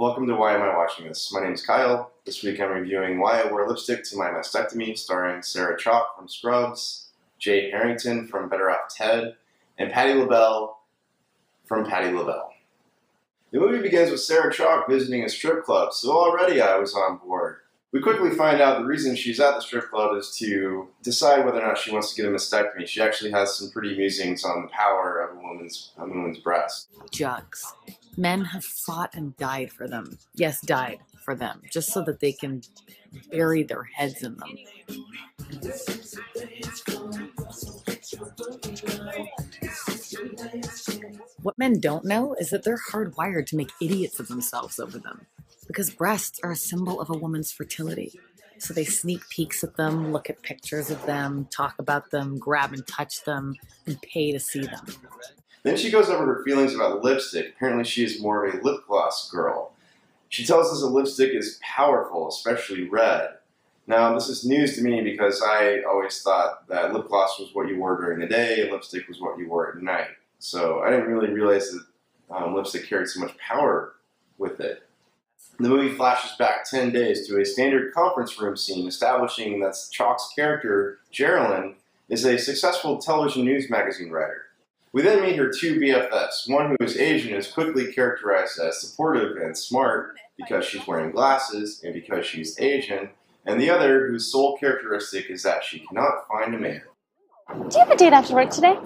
Welcome to Why Am I Watching This? My name is Kyle. This week I'm reviewing Why I Wore Lipstick to My Mastectomy, starring Sarah Chalke from Scrubs, Jay Harrington from Better Off Ted, and Patti LaBelle from Patti LaBelle. The movie begins with Sarah Chalke visiting a strip club, so already I was on board. We quickly find out the reason she's at the strip club is to decide whether or not she wants to get a mastectomy. She actually has some pretty musings on the power of a woman's breast. Jugs. Men have fought and died for them. Yes, died for them, just so that they can bury their heads in them. What men don't know is that they're hardwired to make idiots of themselves over them, because breasts are a symbol of a woman's fertility. So they sneak peeks at them, look at pictures of them, talk about them, grab and touch them, and pay to see them. Then she goes over her feelings about lipstick. Apparently she is more of a lip gloss girl. She tells us that lipstick is powerful, especially red. Now, this is news to me because I always thought that lip gloss was what you wore during the day and lipstick was what you wore at night. So I didn't really realize that lipstick carried so much power with it. The movie flashes back 10 days to a standard conference room scene establishing that Chalke's character, Geraldine, is a successful television news magazine writer. We then meet her two BFFs. One who is Asian is quickly characterized as supportive and smart because she's wearing glasses and because she's Asian, and the other whose sole characteristic is that she cannot find a man. Do you have a date after work today?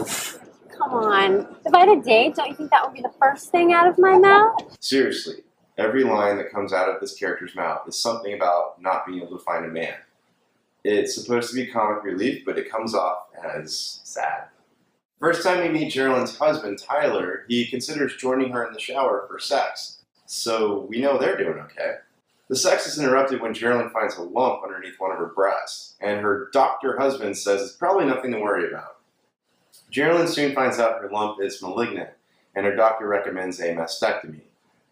Come on. If I had a date, don't you think that would be the first thing out of my mouth? Seriously, every line that comes out of this character's mouth is something about not being able to find a man. It's supposed to be comic relief, but it comes off as sad. First time we meet Geraldine's husband, Tyler, he considers joining her in the shower for sex. So we know they're doing okay. The sex is interrupted when Geraldine finds a lump underneath one of her breasts, and her doctor husband says it's probably nothing to worry about. Geraldine soon finds out her lump is malignant, and her doctor recommends a mastectomy.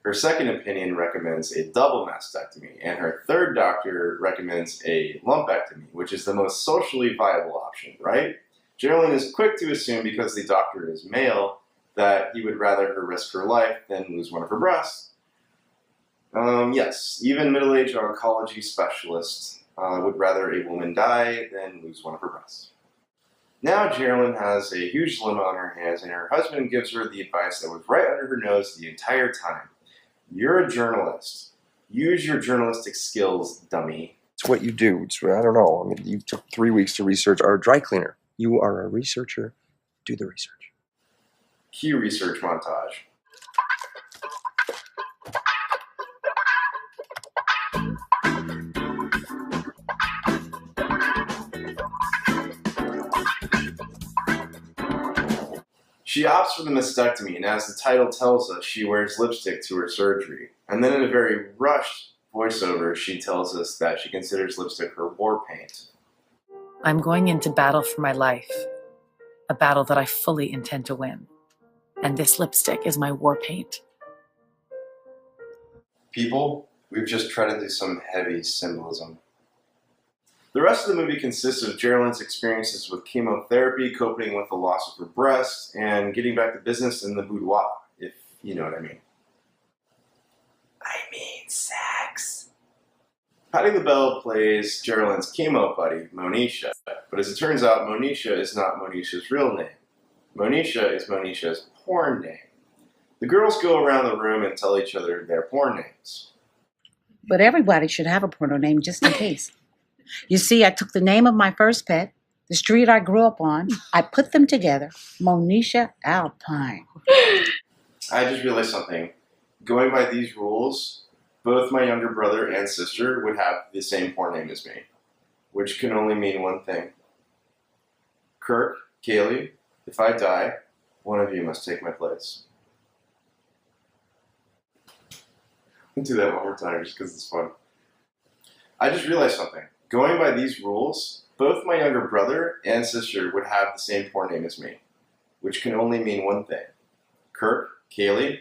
Her second opinion recommends a double mastectomy, and her third doctor recommends a lumpectomy, which is the most socially viable option, right? Geraldine is quick to assume, because the doctor is male, that he would rather her risk her life than lose one of her breasts. Yes, even middle-aged oncology specialists would rather a woman die than lose one of her breasts. Now Geraldine has a huge dilemma on her hands, and her husband gives her the advice that was right under her nose the entire time. You're a journalist. Use your journalistic skills, dummy. It's what you do. I don't know. I mean, you took 3 weeks to research our dry cleaner. You are a researcher. Do the research. Cue research montage. She opts for the mastectomy, and as the title tells us, she wears lipstick to her surgery. And then in a very rushed voiceover, she tells us that she considers lipstick her war paint. I'm going into battle for my life, a battle that I fully intend to win. And this lipstick is my war paint. People, we've just treaded through some heavy symbolism. The rest of the movie consists of Geraldine's experiences with chemotherapy, coping with the loss of her breast, and getting back to business in the boudoir, if you know what I mean. I mean sex. Patti LaBelle plays Geraldine's chemo buddy, Monisha, but as it turns out, Monisha is not Monisha's real name. Monisha is Monisha's porn name. The girls go around the room and tell each other their porn names. But everybody should have a porno name just in case. You see, I took the name of my first pet, the street I grew up on, I put them together, Monisha Alpine. I just realized something. Going by these rules, both my younger brother and sister would have the same porn name as me, which can only mean one thing. Kirk, Kaylee, if I die, one of you must take my place. I'll do that one more time just because it's fun. I just realized something. Going by these rules, both my younger brother and sister would have the same porn name as me, which can only mean one thing. Kirk, Kaylee,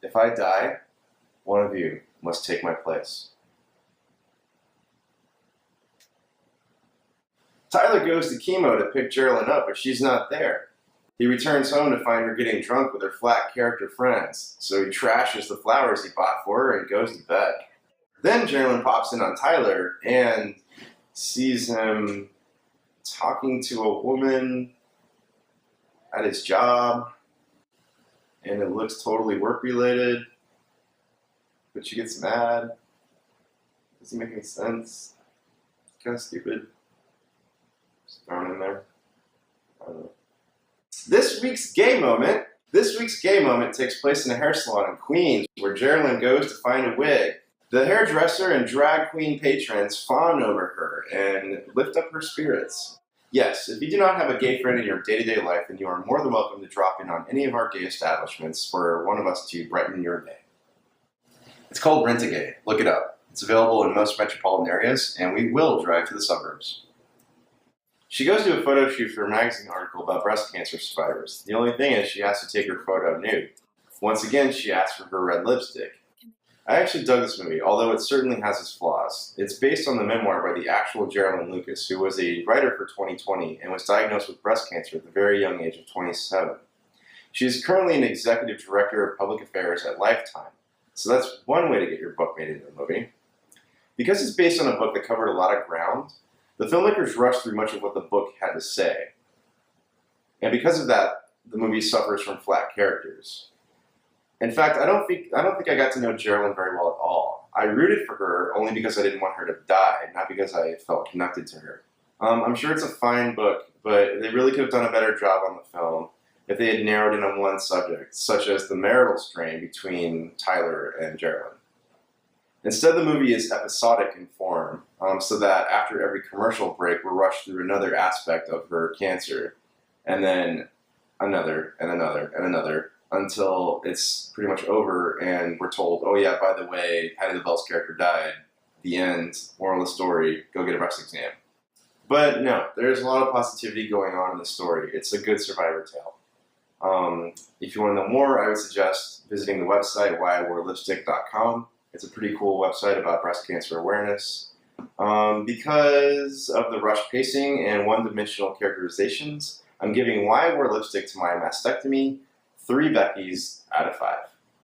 if I die, one of you must take my place. Tyler goes to chemo to pick Geraldine up, but she's not there. He returns home to find her getting drunk with her flat character friends, so he trashes the flowers he bought for her and goes to bed. Then Geraldine pops in on Tyler and sees him talking to a woman at his job, and it looks totally work-related, but she gets mad. Doesn't make any sense. It's kind of stupid. Just thrown in there. I don't know. This week's gay moment takes place in a hair salon in Queens, where Geraldine goes to find a wig. The hairdresser and drag queen patrons fawn over her and lift up her spirits. Yes, if you do not have a gay friend in your day-to-day life, then you are more than welcome to drop in on any of our gay establishments for one of us to brighten your day. It's called Rent-A-Gay. Look it up. It's available in most metropolitan areas, and we will drive to the suburbs. She goes to a photo shoot for a magazine article about breast cancer survivors. The only thing is she has to take her photo nude. Once again, she asks for her red lipstick. I actually dug this movie, although it certainly has its flaws. It's based on the memoir by the actual Geraldine Lucas, who was a writer for 2020 and was diagnosed with breast cancer at the very young age of 27. She is currently an executive director of public affairs at Lifetime, so that's one way to get your book made into a movie. Because it's based on a book that covered a lot of ground, the filmmakers rushed through much of what the book had to say. And because of that, the movie suffers from flat characters. In fact, I don't think I got to know Geraldine very well at all. I rooted for her only because I didn't want her to die, not because I felt connected to her. I'm sure it's a fine book, but they really could have done a better job on the film if they had narrowed in on one subject, such as the marital strain between Tyler and Geraldine. Instead, the movie is episodic in form, so that after every commercial break, we're rushed through another aspect of her cancer, and then another, and another, and another, until it's pretty much over, and we're told, oh yeah, by the way, Patty LaBelle's character died. The end. Moral of the story, go get a breast exam. But no, there's a lot of positivity going on in the story. It's a good survivor tale. If you want to know more, I would suggest visiting the website whyiworelipstick.com. It's a pretty cool website about breast cancer awareness. Because of the rushed pacing and one-dimensional characterizations, I'm giving Why I Wore Lipstick to My Mastectomy 3 Beckys out of 5.